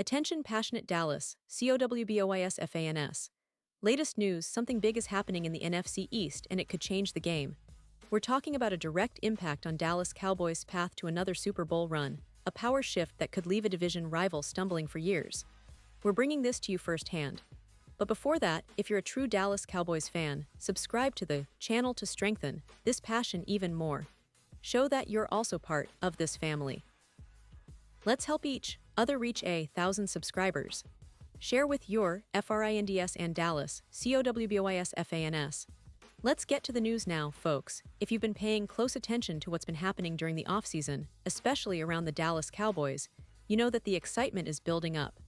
Attention passionate Dallas, COWBOYSFANS. Latest news, something big is happening in the NFC East and it could change the game. We're talking about a direct impact on Dallas Cowboys' path to another Super Bowl run, a power shift that could leave a division rival stumbling for years. We're bringing this to you firsthand. But before that, if you're a true Dallas Cowboys fan, subscribe to the channel to strengthen this passion even more. Show that you're also part of this family. Let's help each other reach 1,000 subscribers. Share with your FRINDS and Dallas, COWBOYSFANS. Let's get to the news now, folks. If you've been paying close attention to what's been happening during the offseason, especially around the Dallas Cowboys, you know that the excitement is building up.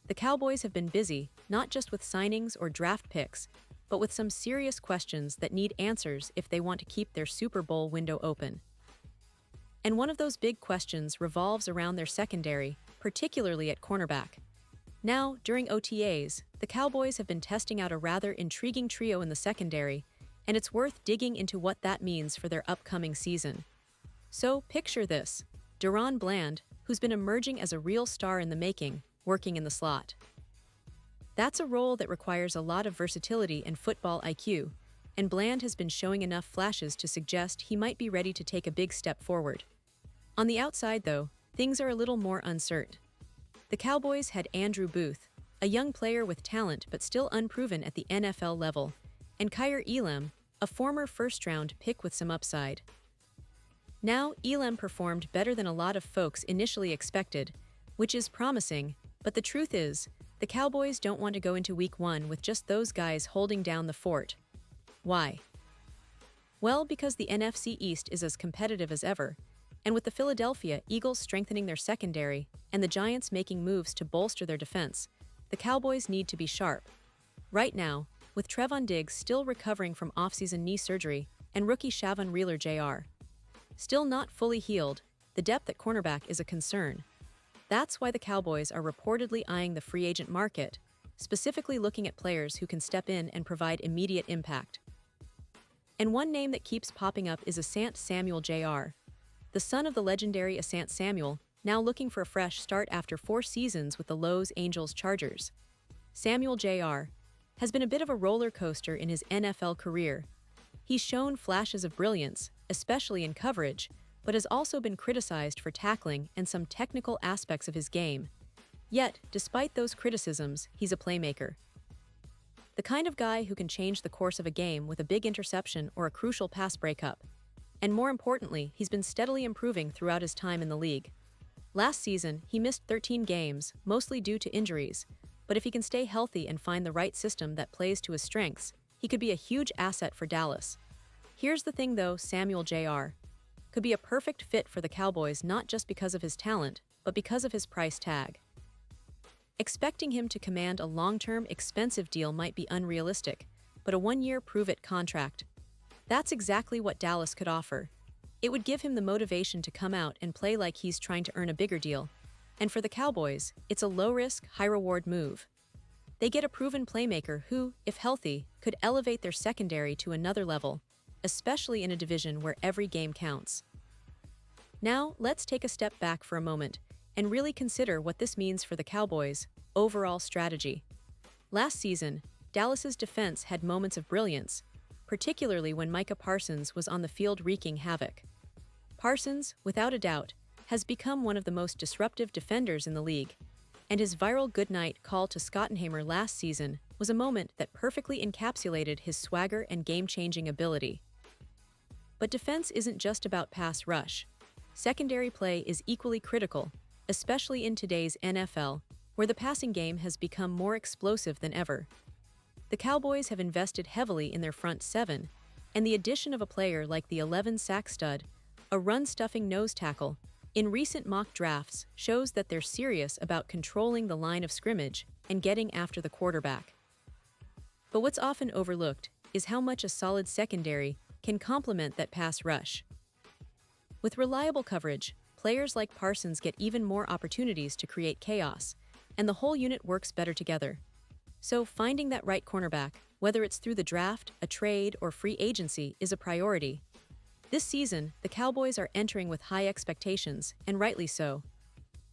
The Cowboys have been busy, not just with signings or draft picks, but with some serious questions that need answers if they want to keep their Super Bowl window open. And one of those big questions revolves around their secondary, particularly at cornerback. Now, during OTAs, the Cowboys have been testing out a rather intriguing trio in the secondary, and it's worth digging into what that means for their upcoming season. So, picture this: DaRon Bland, who's been emerging as a real star in the making, working in the slot. That's a role that requires a lot of versatility and football IQ, and Bland has been showing enough flashes to suggest he might be ready to take a big step forward. On the outside, though, things are a little more uncertain. The Cowboys had Andrew Booth, a young player with talent but still unproven at the NFL level, and Kaiir Elam, a former first-round pick with some upside. Now, Elam performed better than a lot of folks initially expected, which is promising, but the truth is, the Cowboys don't want to go into Week 1 with just those guys holding down the fort. Why? Well, because the NFC East is as competitive as ever, and with the Philadelphia Eagles strengthening their secondary and the Giants making moves to bolster their defense, the Cowboys need to be sharp. Right now, with Trevon Diggs still recovering from offseason knee surgery and rookie Shavon Wheeler Jr. still not fully healed, the depth at cornerback is a concern. That's why the Cowboys are reportedly eyeing the free agent market, specifically looking at players who can step in and provide immediate impact. And one name that keeps popping up is Asante Samuel Jr., the son of the legendary Asante Samuel, now looking for a fresh start after 4 seasons with the Los Angeles Chargers. Samuel Jr. has been a bit of a roller coaster in his NFL career. He's shown flashes of brilliance, especially in coverage, but has also been criticized for tackling and some technical aspects of his game. Yet, despite those criticisms, he's a playmaker. The kind of guy who can change the course of a game with a big interception or a crucial pass breakup. And more importantly, he's been steadily improving throughout his time in the league. Last season, he missed 13 games, mostly due to injuries, but if he can stay healthy and find the right system that plays to his strengths, he could be a huge asset for Dallas. Here's the thing though, Samuel Jr. could be a perfect fit for the Cowboys not just because of his talent, but because of his price tag. Expecting him to command a long-term, expensive deal might be unrealistic, but a 1-year prove-it contract. That's exactly what Dallas could offer. It would give him the motivation to come out and play like he's trying to earn a bigger deal. And for the Cowboys, it's a low-risk, high-reward move. They get a proven playmaker who, if healthy, could elevate their secondary to another level, especially in a division where every game counts. Now, let's take a step back for a moment and really consider what this means for the Cowboys' overall strategy. Last season, Dallas's defense had moments of brilliance, particularly when Micah Parsons was on the field wreaking havoc. Parsons, without a doubt, has become one of the most disruptive defenders in the league, and his viral goodnight call to Schottenheimer last season was a moment that perfectly encapsulated his swagger and game-changing ability. But defense isn't just about pass rush. Secondary play is equally critical, especially in today's NFL, where the passing game has become more explosive than ever. The Cowboys have invested heavily in their front 7, and the addition of a player like the 11-sack stud, a run-stuffing nose tackle, in recent mock drafts shows that they're serious about controlling the line of scrimmage and getting after the quarterback. But what's often overlooked is how much a solid secondary can complement that pass rush. With reliable coverage, players like Parsons get even more opportunities to create chaos, and the whole unit works better together. So finding that right cornerback, whether it's through the draft, a trade, or free agency, is a priority. This season, the Cowboys are entering with high expectations, and rightly so.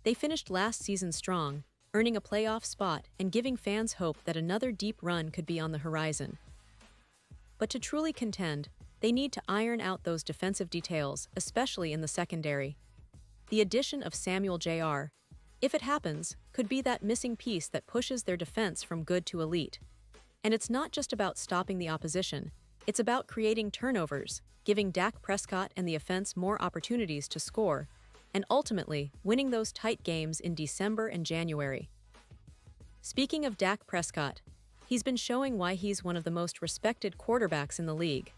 They finished last season strong, earning a playoff spot and giving fans hope that another deep run could be on the horizon. But to truly contend, they need to iron out those defensive details, especially in the secondary. The addition of Samuel Jr., if it happens, could be that missing piece that pushes their defense from good to elite. And it's not just about stopping the opposition, it's about creating turnovers, giving Dak Prescott and the offense more opportunities to score, and ultimately winning those tight games in December and January. Speaking of Dak Prescott, he's been showing why he's one of the most respected quarterbacks in the league.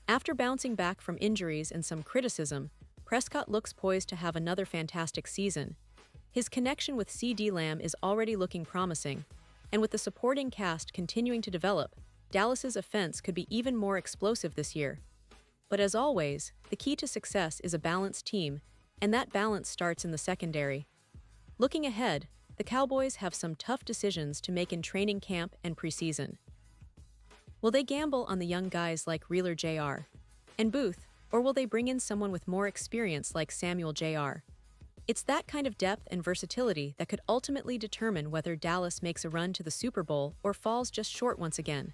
After bouncing back from injuries and some criticism, Prescott looks poised to have another fantastic season. His connection with CeeDee Lamb is already looking promising, and with the supporting cast continuing to develop, Dallas's offense could be even more explosive this year. But as always, the key to success is a balanced team, and that balance starts in the secondary. Looking ahead, the Cowboys have some tough decisions to make in training camp and preseason. Will they gamble on the young guys like Reeler Jr. and Booth, or will they bring in someone with more experience like Samuel Jr.? It's that kind of depth and versatility that could ultimately determine whether Dallas makes a run to the Super Bowl or falls just short once again.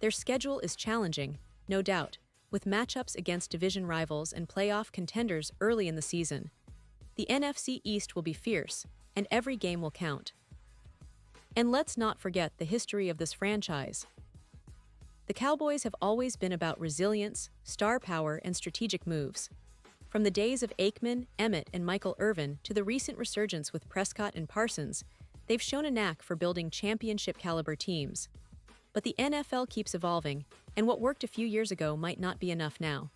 Their schedule is challenging, no doubt, with matchups against division rivals and playoff contenders early in the season. The NFC East will be fierce, and every game will count. And let's not forget the history of this franchise. The Cowboys have always been about resilience, star power, and strategic moves. From the days of Aikman, Emmett, and Michael Irvin to the recent resurgence with Prescott and Parsons, they've shown a knack for building championship-caliber teams. But the NFL keeps evolving, and what worked a few years ago might not be enough now.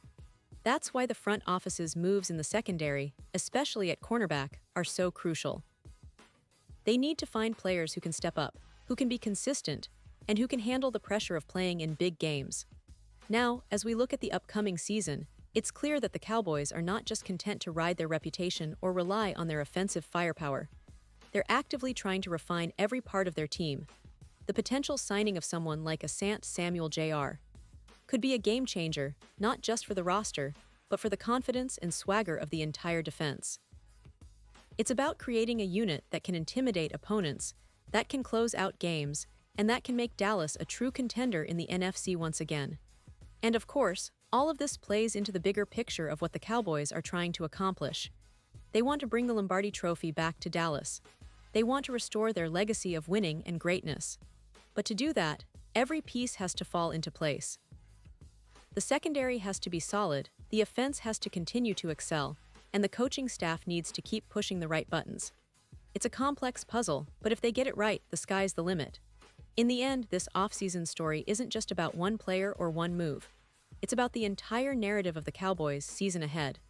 That's why the front office's moves in the secondary, especially at cornerback, are so crucial. They need to find players who can step up, who can be consistent, and who can handle the pressure of playing in big games. Now, as we look at the upcoming season, it's clear that the Cowboys are not just content to ride their reputation or rely on their offensive firepower. They're actively trying to refine every part of their team. The potential signing of someone like Asante Samuel Jr. could be a game changer, not just for the roster, but for the confidence and swagger of the entire defense. It's about creating a unit that can intimidate opponents, that can close out games, and that can make Dallas a true contender in the NFC once again. And of course, all of this plays into the bigger picture of what the Cowboys are trying to accomplish. They want to bring the Lombardi Trophy back to Dallas. They want to restore their legacy of winning and greatness. But to do that, every piece has to fall into place. The secondary has to be solid, the offense has to continue to excel, and the coaching staff needs to keep pushing the right buttons. It's a complex puzzle, but if they get it right, the sky's the limit. In the end, this offseason story isn't just about one player or one move. It's about the entire narrative of the Cowboys' season ahead.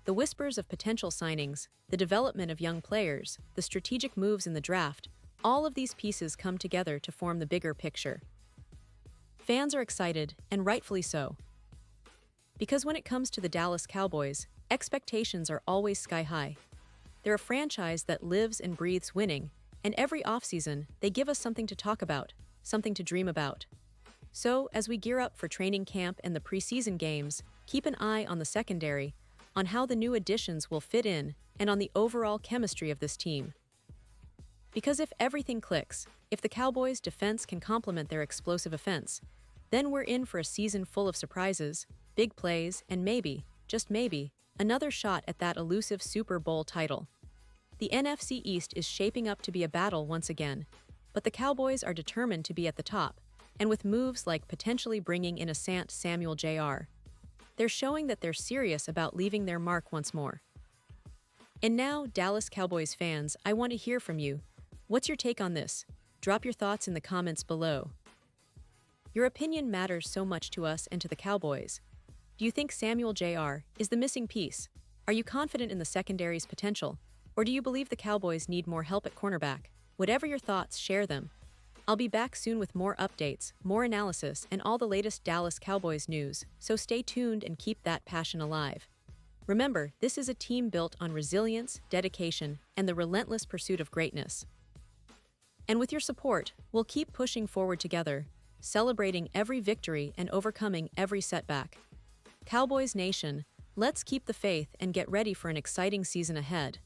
The whispers of potential signings, the development of young players, the strategic moves in the draft, all of these pieces come together to form the bigger picture. Fans are excited, and rightfully so. Because when it comes to the Dallas Cowboys, expectations are always sky high. They're a franchise that lives and breathes winning, and every offseason, they give us something to talk about, something to dream about. So, as we gear up for training camp and the preseason games, keep an eye on the secondary, on how the new additions will fit in, and on the overall chemistry of this team. Because if everything clicks, if the Cowboys' defense can complement their explosive offense, then we're in for a season full of surprises, big plays, and maybe, just maybe, another shot at that elusive Super Bowl title. The NFC East is shaping up to be a battle once again, but the Cowboys are determined to be at the top, and with moves like potentially bringing in Asante Samuel Jr., they're showing that they're serious about leaving their mark once more. And now, Dallas Cowboys fans, I want to hear from you. What's your take on this? Drop your thoughts in the comments below. Your opinion matters so much to us and to the Cowboys. Do you think Samuel Jr. is the missing piece? Are you confident in the secondary's potential? Or do you believe the Cowboys need more help at cornerback? Whatever your thoughts, share them. I'll be back soon with more updates, more analysis, and all the latest Dallas Cowboys news, so stay tuned and keep that passion alive. Remember, this is a team built on resilience, dedication, and the relentless pursuit of greatness. And with your support, we'll keep pushing forward together, celebrating every victory and overcoming every setback. Cowboys Nation, let's keep the faith and get ready for an exciting season ahead.